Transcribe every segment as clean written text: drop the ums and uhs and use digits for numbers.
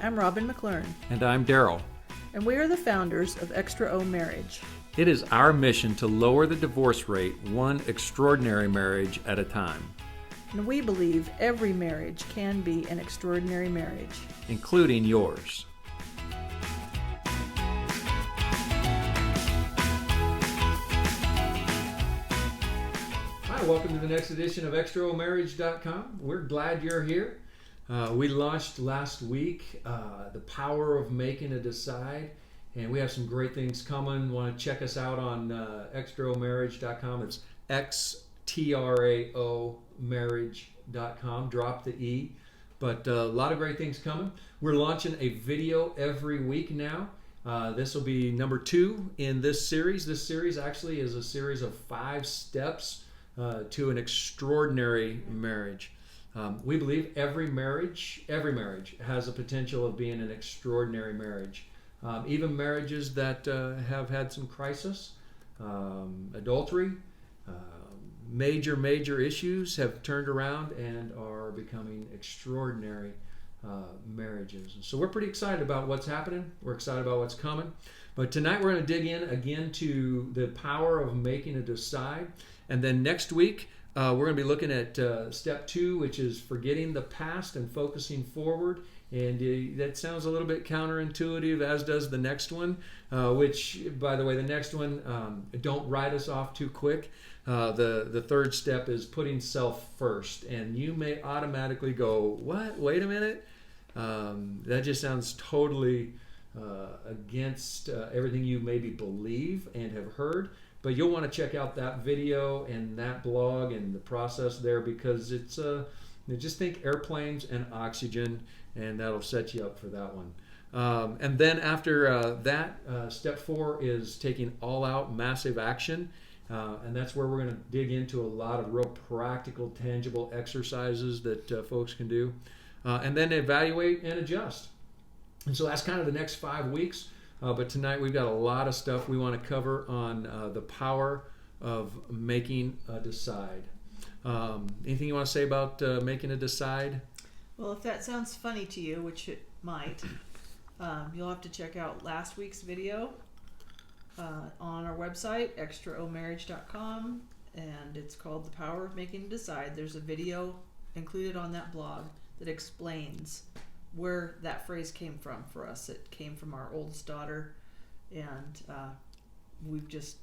I'm Robin McLaren, And I'm Daryl. and we are the founders of Extra O Marriage. It is our mission to lower the divorce rate one extraordinary marriage at a time, And we believe every marriage can be an extraordinary marriage. including yours. Hi, welcome to the next edition of ExtraOMarriage.com. We're glad you're here. We launched last week the power of making a decide, and we have some great things coming. Want to check us out on ExtraOMarriage.com. It's XTRAO marriage.com. Drop the E. But a lot of great things coming. We're launching a video every week now. This will be number 2 in this series. This series actually is a series of 5 steps to an extraordinary marriage. We believe every marriage has a potential of being an extraordinary marriage. Even marriages that have had some crisis, adultery, major issues have turned around and are becoming extraordinary marriages. And so we're pretty excited about what's happening. We're excited about what's coming. But tonight we're going to dig in again to the power of making a decide. And then next week we're going to be looking at step 2, which is forgetting the past and focusing forward. And that sounds a little bit counterintuitive, as does the next one, which, by the way, the next one, don't write us off too quick. The third step is putting self first. And you may automatically go, what? Wait a minute? That just sounds totally against everything you maybe believe and have heard. But you'll want to check out that video and that blog and the process there, because it's just think airplanes and oxygen, and that'll set you up for that one. And then after that, step 4 is taking all-out massive action. And that's where we're going to dig into a lot of real practical, tangible exercises that folks can do. And then evaluate and adjust. And so that's kind of the next 5 weeks. But tonight we've got a lot of stuff we want to cover on the power of making a decide. Anything you want to say about making a decide? Well, if that sounds funny to you, which it might, you'll have to check out last week's video on our website, extraomarriage.com, and it's called The Power of Making a Decide. There's a video included on that blog that explains where that phrase came from for us. It came from our oldest daughter, and we've just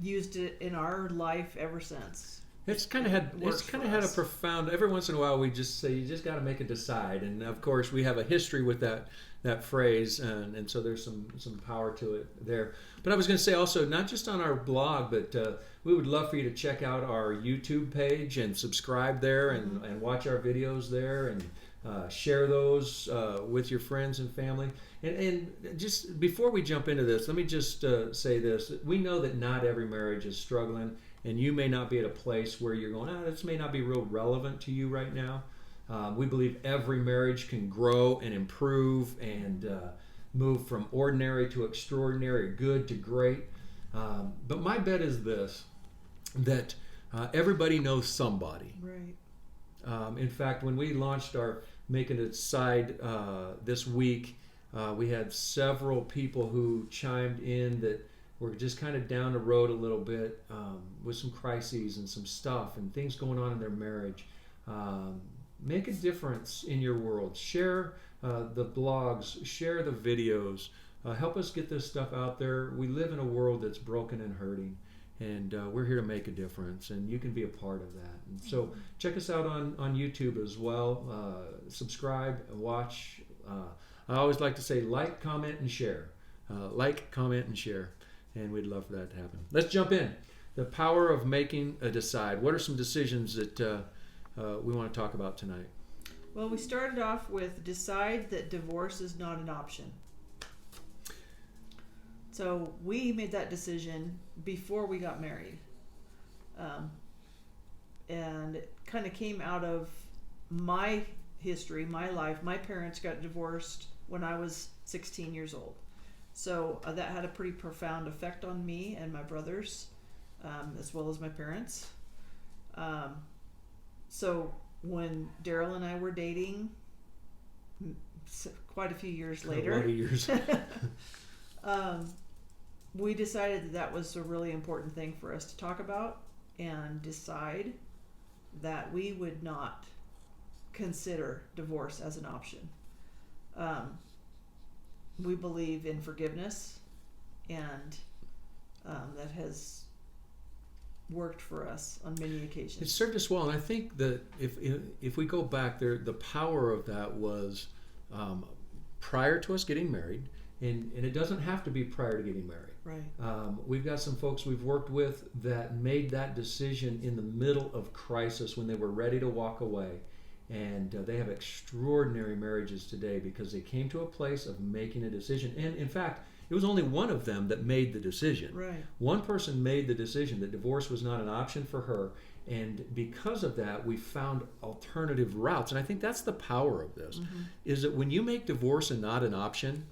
used it in our life ever since. It's kind of had a profound. Every once in a while, we just say you just got to make a decide, and of course, we have a history with that phrase, and so there's some power to it there. But I was going to say also, not just on our blog, but we would love for you to check out our YouTube page and subscribe there, and watch our videos there, and share those with your friends and family. And just before we jump into this, let me just say this. We know that not every marriage is struggling, and you may not be at a place where you're going, this may not be real relevant to you right now. We believe every marriage can grow and improve and move from ordinary to extraordinary, good to great. But my bet is this, that everybody knows somebody. Right. In fact, when we launched our Making a Decide this week, we had several people who chimed in that were just kind of down the road a little bit with some crises and some stuff and things going on in their marriage. Make a difference in your world. Share the blogs, share the videos. Help us get this stuff out there. We live in a world that's broken and hurting. And we're here to make a difference, and you can be a part of that. And so check us out on YouTube as well. Subscribe, watch. I always like to say like, comment, and share. Like, comment, and share. And we'd love for that to happen. Let's jump in. The power of making a decide. What are some decisions that we want to talk about tonight? Well, we started off with decide that divorce is not an option. So we made that decision before we got married. And it kind of came out of my history, my life. My parents got divorced when I was 16 years old. So that had a pretty profound effect on me and my brothers, as well as my parents. So when Daryl and I were dating quite a few years A lot later, of years. we decided that that was a really important thing for us to talk about and decide that we would not consider divorce as an option. We believe in forgiveness, and that has worked for us on many occasions. It served us well, and I think that if we go back there, the power of that was prior to us getting married, and it doesn't have to be prior to getting married. Right. We've got some folks we've worked with that made that decision in the middle of crisis when they were ready to walk away, and they have extraordinary marriages today because they came to a place of making a decision. And in fact, it was only one of them that made the decision. Right. One person made the decision that divorce was not an option for her, and because of that, we found alternative routes. And I think that's the power of this, is that when you make divorce and not an option,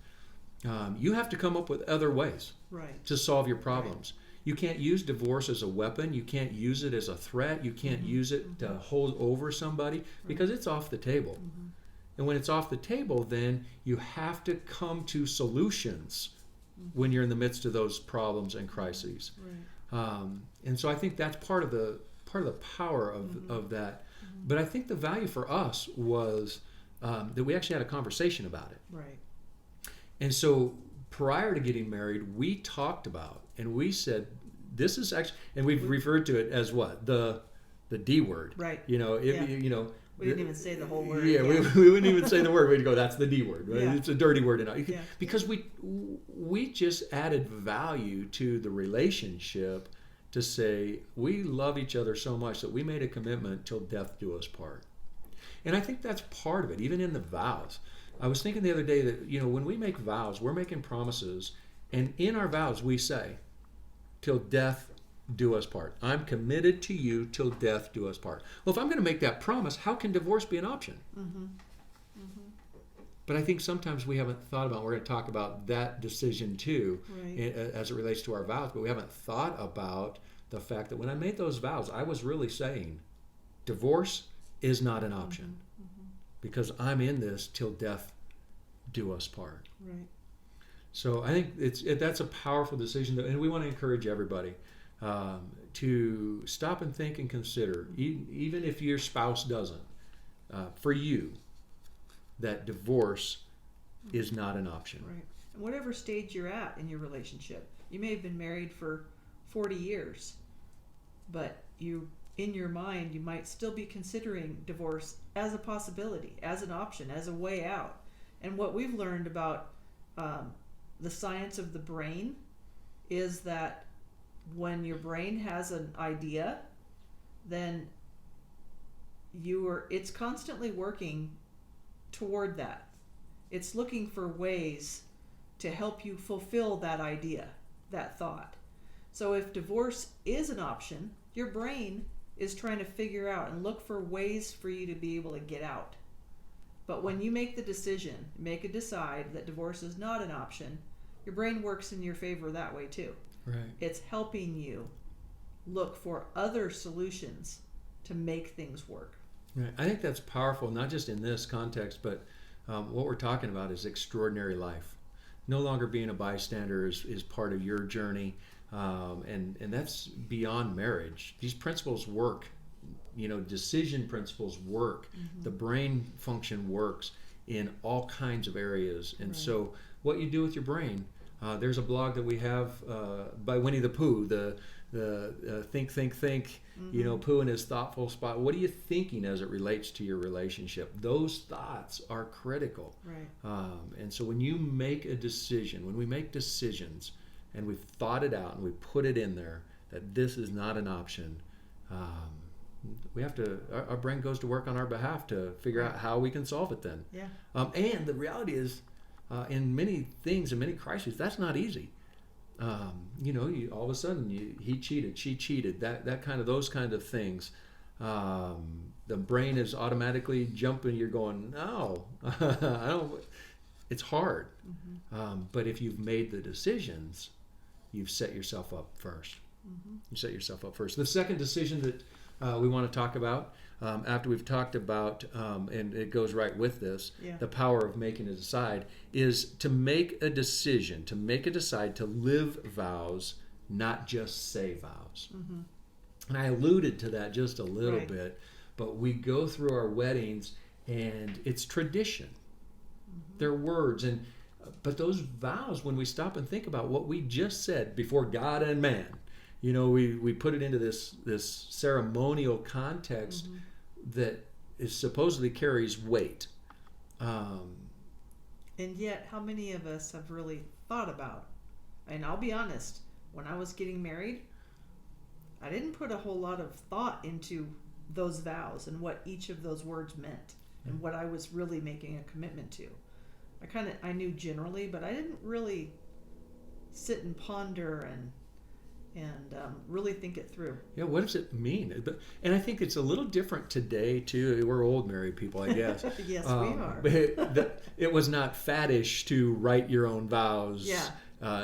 you have to come up with other ways Right. to solve your problems. You can't use divorce as a weapon. You can't use it as a threat. You can't use it to hold over somebody because it's off the table. And when it's off the table, then you have to come to solutions when you're in the midst of those problems and crises. Right. And so I think that's part of the power of that. But I think the value for us was that we actually had a conversation about it. Right. And so prior to getting married, we talked about, and we said, this is actually, and we've referred to it as what? The D word. Right. You know, Yeah. we We didn't even say the whole word. Yeah, we wouldn't even say the word. We'd go, that's the D word. Right? Yeah. It's a dirty word. Yeah. Because we just added value to the relationship to say, we love each other so much that we made a commitment till death do us part. And I think that's part of it, even in the vows. I was thinking the other day that, when we make vows, we're making promises, and in our vows we say, till death do us part. I'm committed to you till death do us part. Well, if I'm going to make that promise, how can divorce be an option? But I think sometimes we haven't thought about, we're going to talk about that decision too, Right. as it relates to our vows, but we haven't thought about the fact that when I made those vows, I was really saying, divorce is not an option. Because I'm in this till death do us part. Right. So I think that's a powerful decision, and we want to encourage everybody to stop and think and consider, even if your spouse doesn't, for you, that divorce is not an option. Right. And whatever stage you're at in your relationship, you may have been married for 40 years, but in your mind, you might still be considering divorce as a possibility, as an option, as a way out. And what we've learned about the science of the brain is that when your brain has an idea, then it's constantly working toward that. It's looking for ways to help you fulfill that idea, that thought. So if divorce is an option, your brain is trying to figure out and look for ways for you to be able to get out. But when you make the decision, decide that divorce is not an option, your brain works in your favor that way too. Right. It's helping you look for other solutions to make things work. Right. I think that's powerful, not just in this context, but what we're talking about is extraordinary life. No longer being a bystander is part of your journey. And that's beyond marriage. These principles work. Decision principles work. The brain function works in all kinds of areas. And so what you do with your brain, there's a blog that we have by Winnie the Pooh, the think, Pooh in his thoughtful spot. What are you thinking as it relates to your relationship? Those thoughts are critical. Right. And so when you make a decision, when we make decisions, and we've thought it out and we put it in there that this is not an option, we have to, our brain goes to work on our behalf to figure out how we can solve it then. Yeah. And the reality is, in many things, in many crises, that's not easy. All of a sudden, he cheated, she cheated, those kind of things. The brain is automatically jumping. You're going, no, I don't. It's hard. But if you've made the decisions, you've set yourself up first. You set yourself up first. The second decision that we want to talk about after we've talked about, and it goes right with this, Yeah. the power of making a decide, is to make a decision, to make a decide to live vows, not just say vows. Mm-hmm. And I alluded to that just a little Right. bit, but we go through our weddings and it's tradition. Mm-hmm. They're words, but those vows, when we stop and think about what we just said before God and man, we put it into this ceremonial context Mm-hmm. that is supposedly carries weight. And yet, how many of us have really thought about? And I'll be honest, when I was getting married, I didn't put a whole lot of thought into those vows and what each of those words meant and what I was really making a commitment to. I knew generally, but I didn't really sit and ponder and really think it through. Yeah, what does it mean? And I think it's a little different today too. We're old married people, I guess. Yes, we are. It was not faddish to write your own vows. Yeah.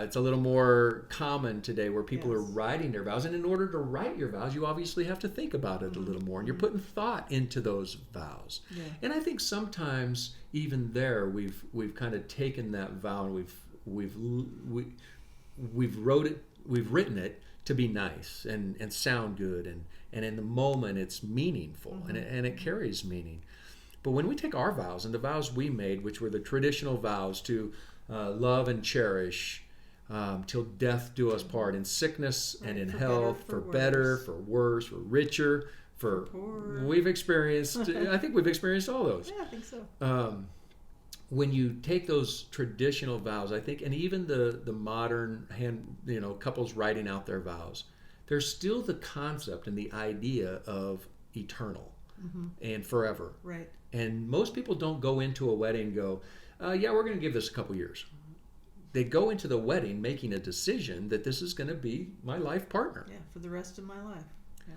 It's a little more common today where people are Yes. writing their vows. And in order to write your vows, you obviously have to think about it a little more. And you're putting thought into those vows. Yeah. And I think sometimes even there we've kind of taken that vow and we've written it to be nice and sound good, and in the moment it's meaningful and it carries meaning. But when we take our vows and the vows we made, which were the traditional vows to love and cherish till death do us part, in sickness and in For health, better, for for better, worse. for worse, for richer, for poorer. we've experienced. I think we've experienced all those. Yeah, I think so. When you take those traditional vows, I think, and even the modern couples writing out their vows, there's still the concept and the idea of eternal and forever. Right. And most people don't go into a wedding and go, yeah, we're going to give this a couple years. They go into the wedding making a decision that this is going to be my life partner. Yeah, for the rest of my life. Yeah.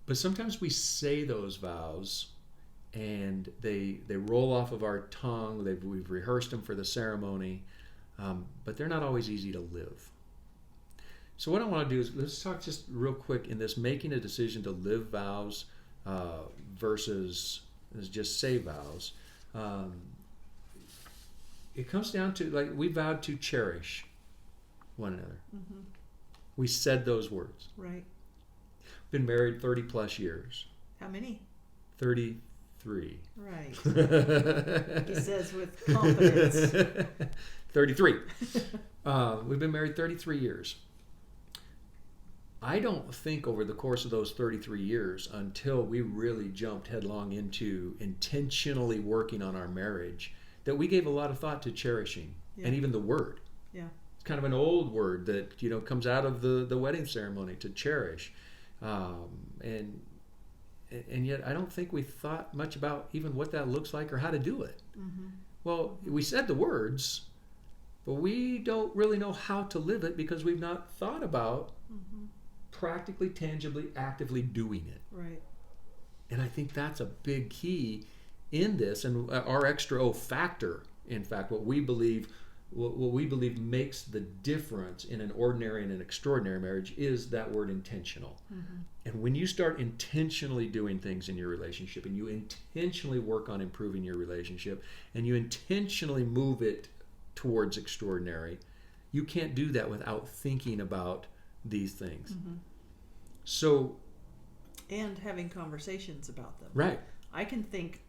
But sometimes we say those vows and they roll off of our tongue. We've rehearsed them for the ceremony, but they're not always easy to live. So what I want to do is let's talk just real quick in this making a decision to live vows versus just say vows. It comes down to, like, we vowed to cherish one another. Mm-hmm. We said those words. Right. Been married 30 plus years. How many? 33. Right. He says with confidence. 33. We've been married 33 years. I don't think over the course of those 33 years, until we really jumped headlong into intentionally working on our marriage, that we gave a lot of thought to cherishing. Yeah. And even the word. Yeah. It's kind of an old word that comes out of the wedding ceremony, to cherish. And yet I don't think we thought much about even what that looks like or how to do it. Mm-hmm. Well, we said the words, but we don't really know how to live it because we've not thought about practically, tangibly, actively doing it. Right. And I think that's a big key in this, and our extra O factor, in fact, what we believe makes the difference in an ordinary and an extraordinary marriage is that word intentional. Mm-hmm. And when you start intentionally doing things in your relationship, and you intentionally work on improving your relationship, and you intentionally move it towards extraordinary, you can't do that without thinking about these things. Mm-hmm. So, And having conversations about them. right. I can think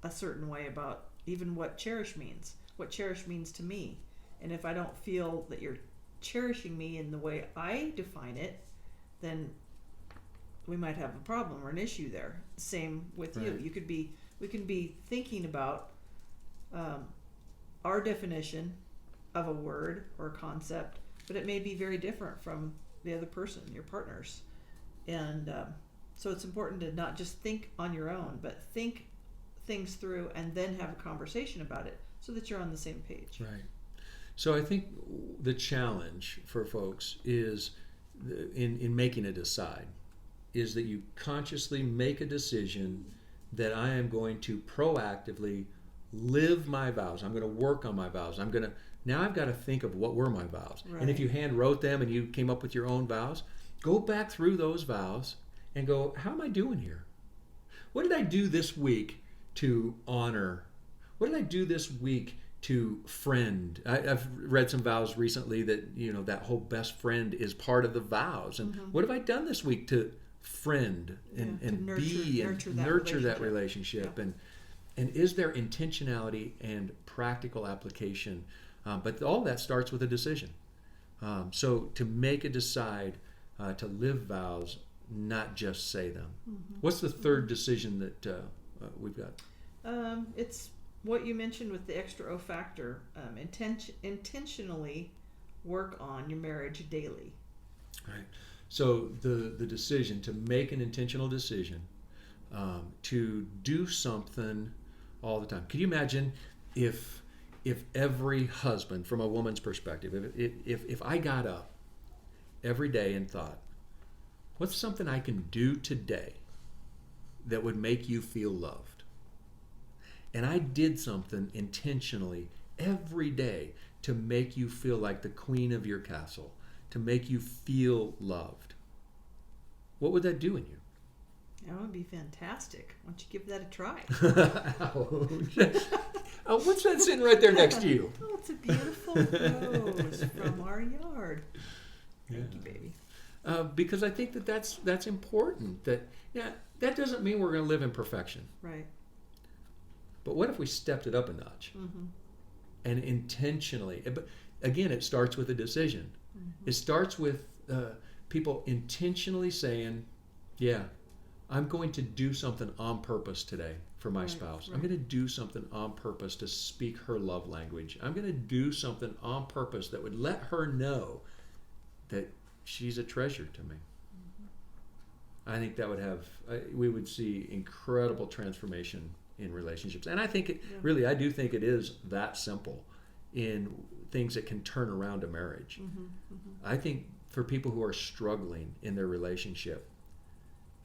a certain way about even what cherish means, what cherish means to me. And if I don't feel that you're cherishing me in the way I define it, then we might have a problem or an issue there. Same with you. Right. We can be thinking about our definition of a word or concept, but it may be very different from the other person, your partner's. And so it's important to not just think on your own, but think things through and then have a conversation about it so that you're on the same page. Right. So I think the challenge for folks is in making a decide is that you consciously make a decision that I am going to proactively live my vows. I'm going to work on my vows. Now I've got to think of what were my vows. Right. And if you hand wrote them and you came up with your own vows, go back through those vows and go, how am I doing here? What did I do this week to honor? What did I do this week to friend? I've read some vows recently that, you know, that whole best friend is part of the vows. And what have I done this week to friend and nurture that relationship? Yeah. And is there intentionality and practical application? But all that starts with a decision. So to make a decide to live vows, not just say them. What's the third decision that we've got? It's what you mentioned with the extra O factor. Intentionally work on your marriage daily. Right. So the decision to make an intentional decision to do something all the time. Can you imagine if every husband, from a woman's perspective, if I got up every day and thought, what's something I can do today that would make you feel loved? And I did something intentionally every day to make you feel like the queen of your castle, to make you feel loved. What would that do in you? That would be fantastic. Why don't you give that a try? Oh, what's that sitting right there next to you? Oh, it's a beautiful rose from our yard. Thank you, baby. Because I think that's important. That doesn't mean we're going to live in perfection. Right. But what if we stepped it up a notch and intentionally? But again, it starts with a decision. It starts with people intentionally saying, "Yeah, I'm going to do something on purpose today for my spouse. I'm going to do something on purpose to speak her love language. I'm going to do something on purpose that would let her know that she's a treasure to me." I think that would we would see incredible transformation in relationships. And I think I do think it is that simple in things that can turn around a marriage. I think for people who are struggling in their relationship,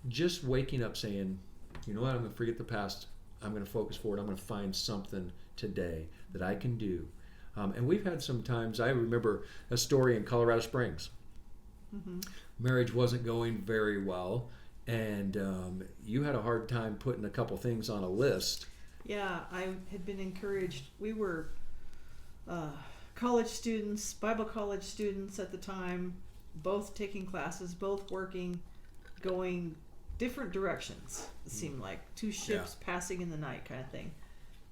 just waking up saying, you know what, I'm going to forget the past. I'm going to focus forward. I'm going to find something today that I can do. And we've had some times, I remember a story in Colorado Springs. Marriage wasn't going very well, and you had a hard time putting a couple things on a list. Yeah, I had been encouraged. We were college students, Bible college students at the time, both taking classes, both working, going different directions. It seemed like two ships passing in the night kind of thing.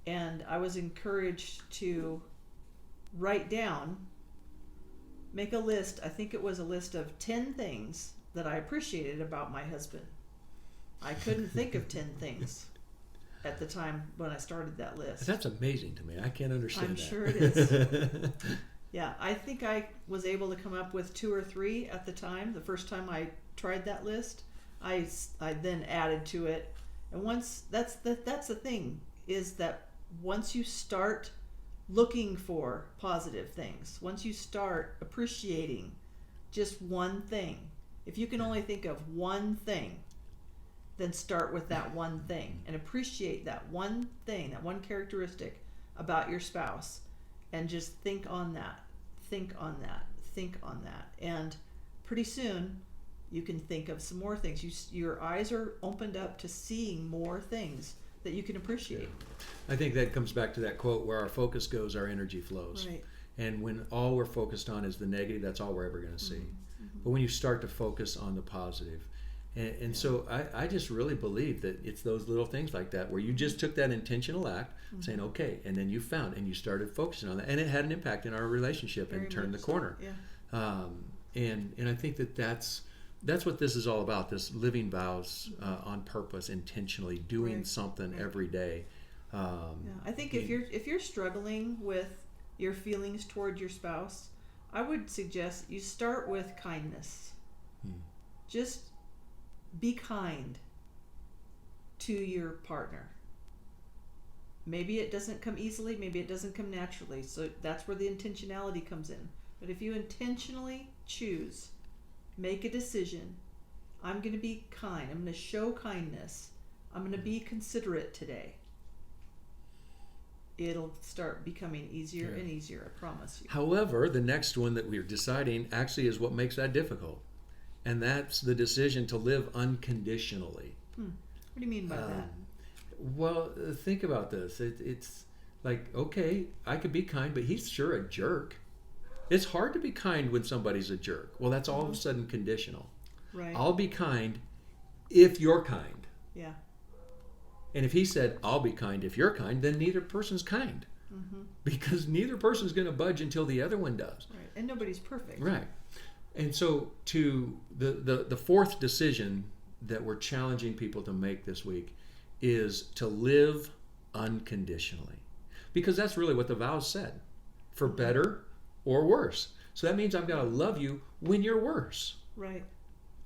And I was encouraged to write down, make a list. I think it was a list of 10 things that I appreciated about my husband. I couldn't think of 10 things at the time when I started that list. That's amazing to me. I can't understand that. I'm sure it is. Yeah, I think I was able to come up with 2 or 3 at the time. The first time I tried that list, I then added to it. And once that's the thing, is that once you start looking for positive things, once you start appreciating just one thing, if you can only think of one thing, then start with that one thing and appreciate that one thing, that one characteristic about your spouse, and just think on that, think on that, think on that. And pretty soon you can think of some more things. Your eyes are opened up to seeing more things that you can appreciate. I think that comes back to that quote, where our focus goes, our energy flows. Right. And when all we're focused on is the negative, that's all we're ever going to see. But when you start to focus on the positive, and so I just really believe that it's those little things like that where you just took that intentional act, saying, okay, and then you found and you started focusing on that, and it had an impact in our relationship and turned the corner. And I think that's what this is all about, this living vows on purpose, intentionally doing something every day. I think if you're struggling with your feelings toward your spouse, I would suggest you start with kindness. Just be kind to your partner. Maybe it doesn't come easily, maybe it doesn't come naturally, so that's where the intentionality comes in. But if you intentionally choose, make a decision, I'm going to be kind, I'm going to show kindness, I'm going to be considerate today, it'll start becoming easier and easier, I promise you. However, the next one that we're deciding actually is what makes that difficult. And that's the decision to live unconditionally. What do you mean by that? Well, think about this. It's like, okay, I could be kind, but he's sure a jerk. It's hard to be kind when somebody's a jerk. Well, that's all of a sudden conditional. Right. I'll be kind if you're kind. Yeah. And if he said, I'll be kind if you're kind, then neither person's kind. Mm-hmm. Because neither person's going to budge until the other one does. Right. And nobody's perfect. Right. And so to the fourth decision that we're challenging people to make this week is to live unconditionally. Because that's really what the vows said. For better or worse. So that means I've got to love you when you're worse. Right.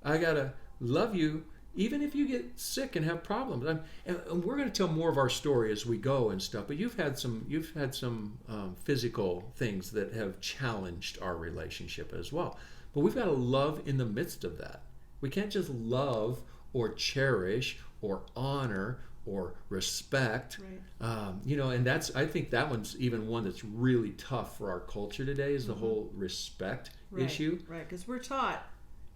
I got to love you even if you get sick and have problems. And we're going to tell more of our story as we go and stuff. But you've had some physical things that have challenged our relationship as well. But we've got to love in the midst of that. We can't just love or cherish or honor or respect. Right. And I think that one's even one that's really tough for our culture today is the whole respect issue. Right. Because we're taught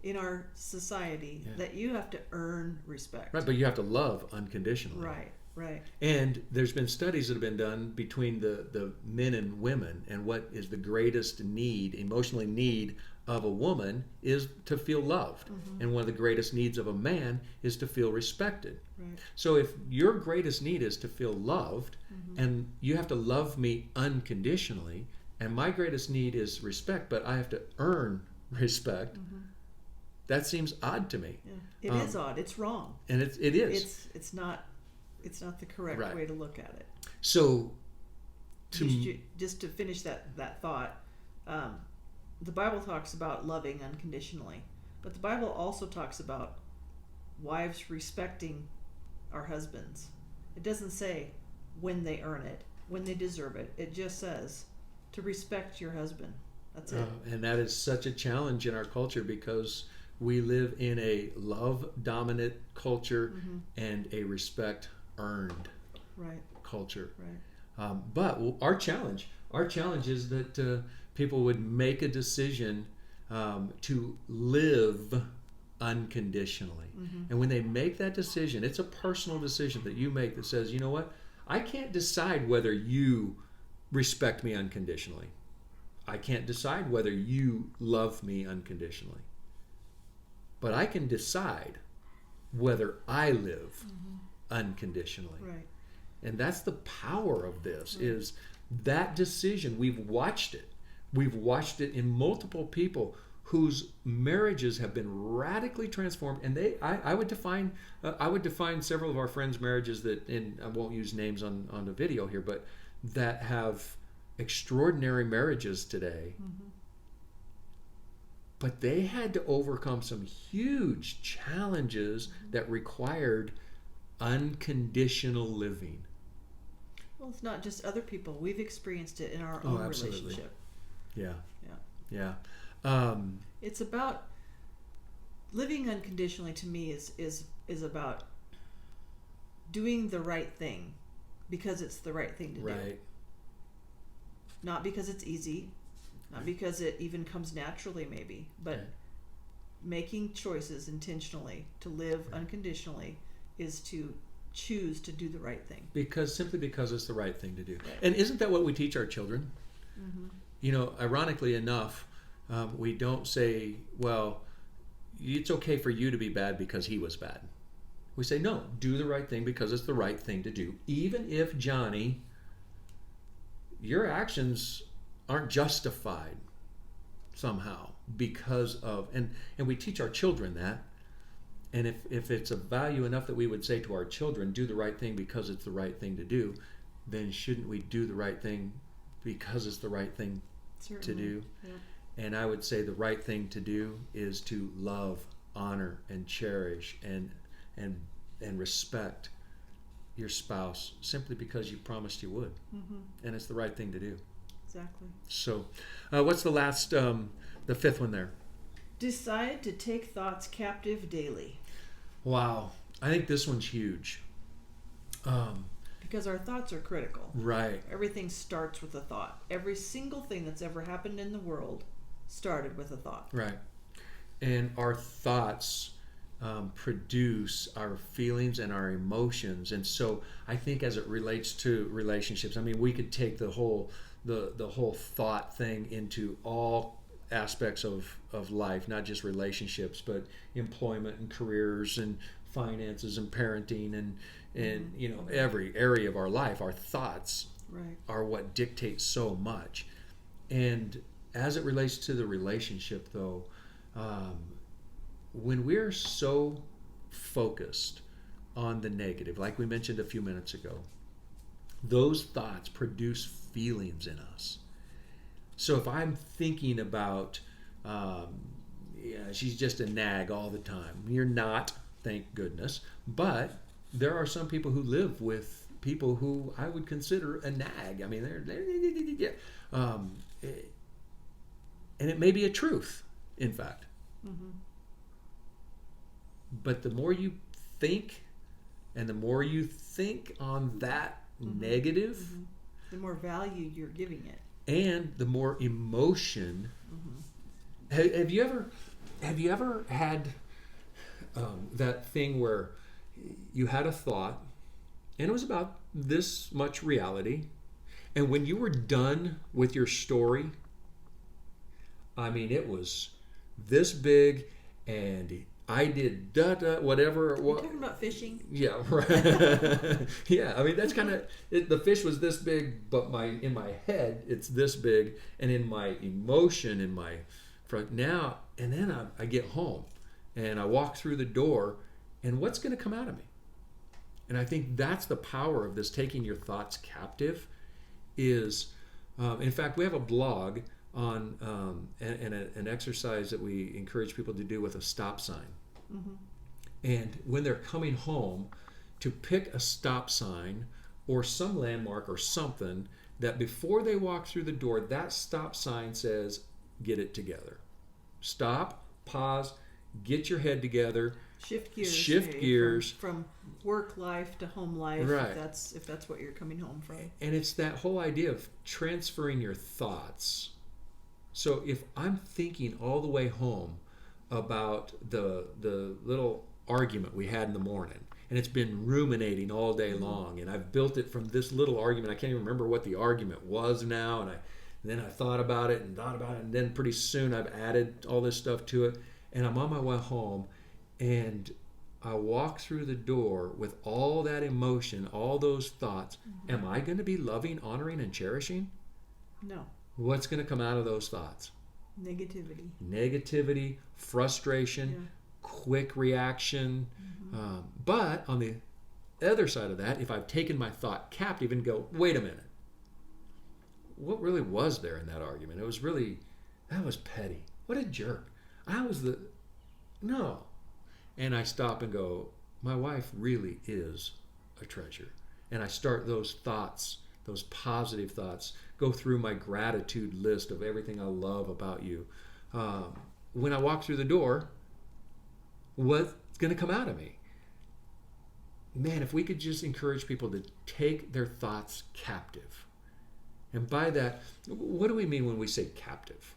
in our society that you have to earn respect. Right, but you have to love unconditionally. Right. Right. And there's been studies that have been done between the men and women, and what is the greatest emotionally need of a woman is to feel loved. And one of the greatest needs of a man is to feel respected. Right. So if your greatest need is to feel loved, and you have to love me unconditionally, and my greatest need is respect, but I have to earn respect, that seems odd to me. Yeah. It is odd. It's wrong. And it is. It's not the correct way to look at it. So just to finish that thought, the Bible talks about loving unconditionally, but the Bible also talks about wives respecting our husbands. It doesn't say when they earn it, when they deserve it. It just says to respect your husband. That's it. And that is such a challenge in our culture because we live in a love-dominant culture and a respect-earned culture. Right. But our challenge is that people would make a decision to live unconditionally. And when they make that decision, it's a personal decision that you make that says, you know what? I can't decide whether you respect me unconditionally. I can't decide whether you love me unconditionally. But I can decide whether I live unconditionally. Right. And that's the power of this, is that decision. We've watched it. We've watched it in multiple people whose marriages have been radically transformed. And I would define several of our friends' marriages that, and I won't use names on the video here, but that have extraordinary marriages today. But they had to overcome some huge challenges that required unconditional living. Well, it's not just other people. We've experienced it in our own relationship. Yeah. It's about living unconditionally. To me, is about doing the right thing because it's the right thing to do. Not because it's easy, not because it even comes naturally, maybe, but making choices intentionally to live unconditionally is to choose to do the right thing. Simply because it's the right thing to do. Right. And isn't that what we teach our children? Ironically enough, we don't say, well, it's okay for you to be bad because he was bad. We say, no, do the right thing because it's the right thing to do. Even if, Johnny, your actions aren't justified somehow because of, and we teach our children that. And if it's a value enough that we would say to our children, do the right thing because it's the right thing to do, then shouldn't we do the right thing because it's the right thing to do? Yeah. And I would say the right thing to do is to love, honor, and cherish and respect your spouse simply because you promised you would. And it's the right thing to do. Exactly. So what's the last, the fifth one there? Decide to take thoughts captive daily. Wow. I think this one's huge. Because our thoughts are critical. Right. Everything starts with a thought. Every single thing that's ever happened in the world started with a thought. Right. And our thoughts produce our feelings and our emotions. And so I think as it relates to relationships, I mean, we could take the whole thought thing into all aspects of life, not just relationships, but employment and careers and finances and parenting and you know, every area of our life. Our thoughts Right. are what dictate so much. And as it relates to the relationship, though, when we're so focused on the negative, like we mentioned a few minutes ago, those thoughts produce feelings in us. So if I'm thinking about, yeah, she's just a nag all the time. You're not, thank goodness. But there are some people who live with people who I would consider a nag. I mean, and it may be a truth, in fact. Mm-hmm. But the more you think, and the more you think on that negative, The more value you're giving it. and the more emotion. Have you ever had that thing where you had a thought, and it was about this much reality, and when you were done with your story, I mean, it was this big, and I did whatever. You're talking about fishing? Yeah, right. Yeah, I mean, that's kind of the fish was this big, but in my head it's this big, and in my emotion, in my front now, and then I get home, and I walk through the door, and what's going to come out of me? And I think that's the power of this taking your thoughts captive. Is in fact, we have a blog on an exercise that we encourage people to do with a stop sign. And when they're coming home, to pick a stop sign or some landmark or something that before they walk through the door, that stop sign says, get it together. Stop, pause, get your head together. Shift gears. Shift gears. From work life to home life, Right. if that's what you're coming home from. And it's that whole idea of transferring your thoughts. So if I'm thinking all the way home about the little argument we had in the morning, and it's been ruminating all day long, and I've built it from this little argument. I can't even remember what the argument was now, and then I thought about it, and then pretty soon I've added all this stuff to it, and I'm on my way home, and I walk through the door with all that emotion, all those thoughts. Am I going to be loving, honoring, and cherishing? No. What's going to come out of those thoughts? Negativity, frustration, quick reaction. But on the other side of that, if I've taken my thought captive and go, wait a minute, what really was there in that argument? It was really, that was petty. What a jerk. No. And I stop and go, my wife really is a treasure. And I start those thoughts, those positive thoughts, go through my gratitude list of everything I love about you. When I walk through the door, what's going to come out of me? Man, if we could just encourage people to take their thoughts captive. And by that, what do we mean when we say captive?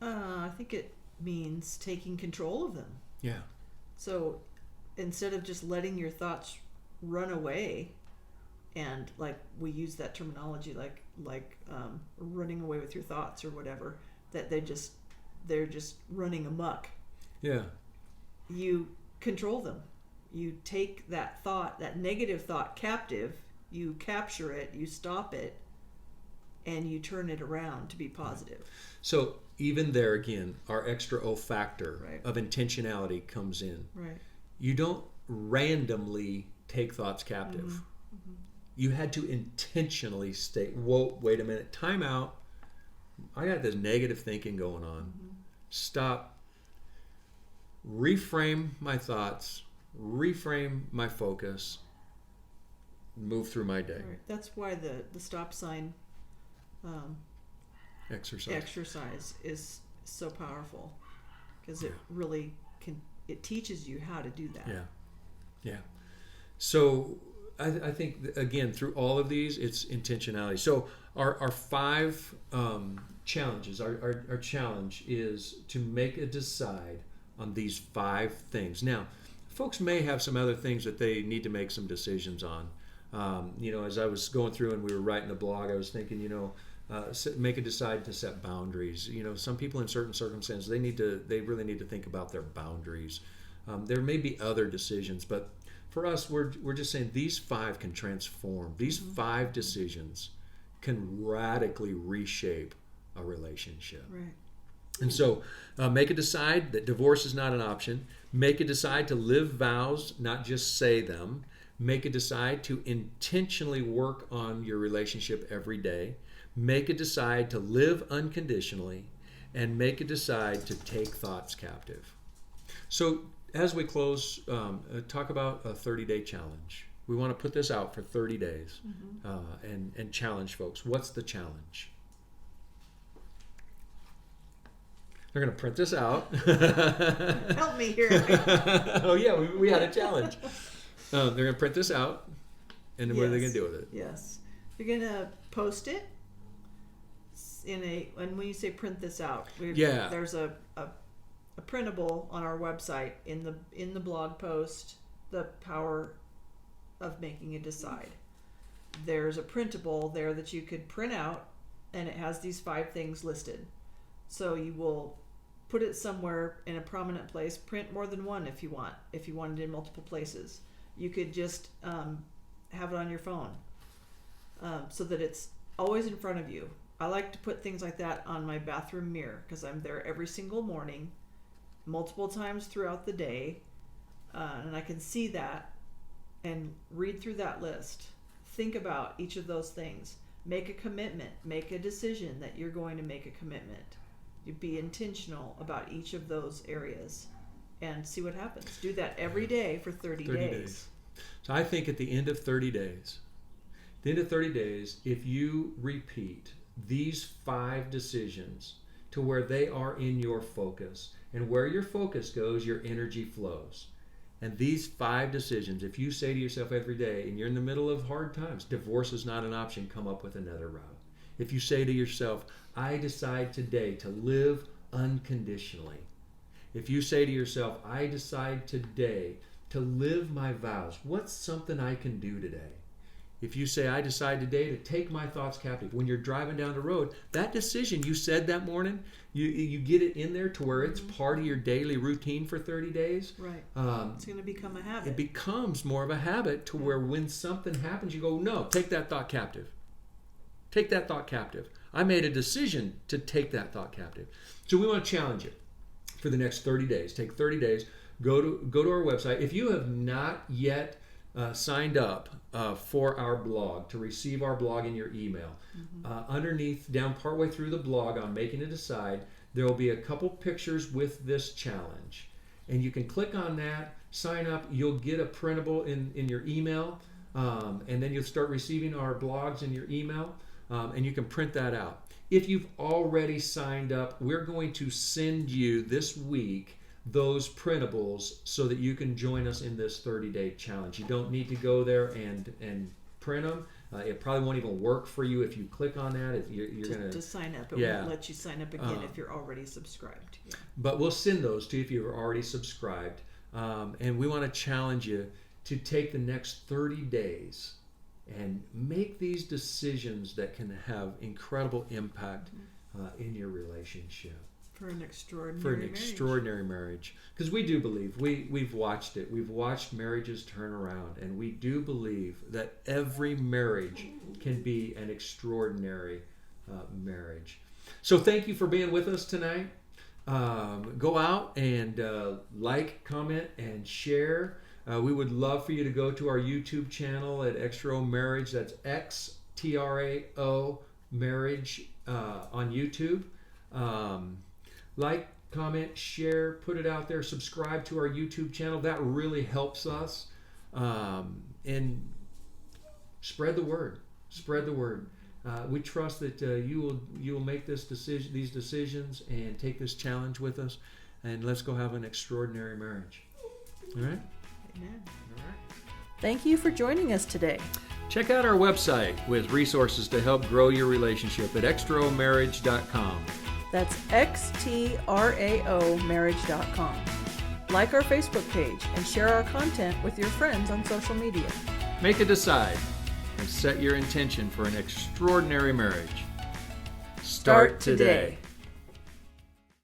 I think it means taking control of them. Yeah. So instead of just letting your thoughts run away, and like we use that terminology, like running away with your thoughts or whatever, that they're just running amok. Yeah. You control them. You take that thought, that negative thought, captive. You capture it. You stop it, and you turn it around to be positive. So even there again, our extra O factor Right. of intentionality comes in. Right. You don't randomly take thoughts captive. You had to intentionally state, whoa, wait a minute, time out. I got this negative thinking going on. Stop. Reframe my thoughts. Reframe my focus. Move through my day. Right. That's why the stop sign Exercise. is so powerful, because it really it teaches you how to do that. Yeah. So I think, again, through all of these, it's intentionality. So our 5 challenges, our challenge is to make a decide on these 5 things. Now, folks may have some other things that they need to make some decisions on. As I was going through and we were writing the blog, I was thinking, decide to set boundaries. Some people in certain circumstances, they really need to think about their boundaries. There may be other decisions, but for us, we're just saying these 5 can transform. These 5 decisions can radically reshape a relationship. Right. And so make a decide that divorce is not an option. Make a decide to live vows, not just say them. Make a decide to intentionally work on your relationship every day. Make a decide to live unconditionally. And make a decide to take thoughts captive. So as we close, talk about a 30-day challenge. We want to put this out for 30 days and challenge folks. What's the challenge? They're going to print this out. Help me here. Oh, yeah, we had a challenge. They're going to print this out, and then what are they going to do with it? Yes. You're going to post it and when you say print this out, there's a printable on our website in the blog post, The Power of Making a Decide. There's a printable there that you could print out, and it has these 5 things listed. So you will put it somewhere in a prominent place. Print more than one if you want. If you want it in multiple places, you could just have it on your phone so that it's always in front of you. I like to put things like that on my bathroom mirror because I'm there every single morning, multiple times throughout the day, and I can see that and read through that list. Think about each of those things. Make a commitment. Make a decision that you're going to make a commitment. You be intentional about each of those areas and see what happens. Do that every day for 30 days. So I think at the end of 30 days, if you repeat these 5 decisions to where they are in your focus, and where your focus goes, your energy flows. And these 5 decisions, if you say to yourself every day, and you're in the middle of hard times, divorce is not an option, come up with another route. If you say to yourself, I decide today to live unconditionally. If you say to yourself, I decide today to live my vows, what's something I can do today? If you say, I decide today to take my thoughts captive, when you're driving down the road, that decision you said that morning, you get it in there to where it's part of your daily routine for 30 days. Right. It's going to become a habit. It becomes more of a habit to where when something happens, you go, no, take that thought captive. Take that thought captive. I made a decision to take that thought captive. So we want to challenge you for the next 30 days. Take 30 days. Go to our website. If you have not yet signed up for our blog, to receive our blog in your email, underneath, down partway through the blog on Making a Decide, there will be a couple pictures with this challenge. And you can click on that, sign up. You'll get a printable in your email, and then you'll start receiving our blogs in your email, and you can print that out. If you've already signed up, we're going to send you this week those printables so that you can join us in this 30-day challenge. You don't need to go there and print them. It probably won't even work for you if you click on that. You're going to sign up. It won't let you sign up again if you're already subscribed. Yeah. But we'll send those to you if you're already subscribed. And we want to challenge you to take the next 30 days and make these decisions that can have incredible impact in your relationship. For an extraordinary marriage. Because we do believe, we've watched it. We've watched marriages turn around, and we do believe that every marriage can be an extraordinary marriage. So thank you for being with us tonight. Go out and like, comment, and share. We would love for you to go to our YouTube channel at XTRO Marriage. That's XTRAO Marriage on YouTube. Like, comment, share, put it out there, subscribe to our YouTube channel. That really helps us. And spread the word. Spread the word. We trust that you will make these decisions and take this challenge with us. And let's go have an extraordinary marriage. All right? Amen. All right. Thank you for joining us today. Check out our website with resources to help grow your relationship at xtraomarriage.com. That's XTRAO marriage.com. Like our Facebook page and share our content with your friends on social media. Make a decide and set your intention for an extraordinary marriage. Start today.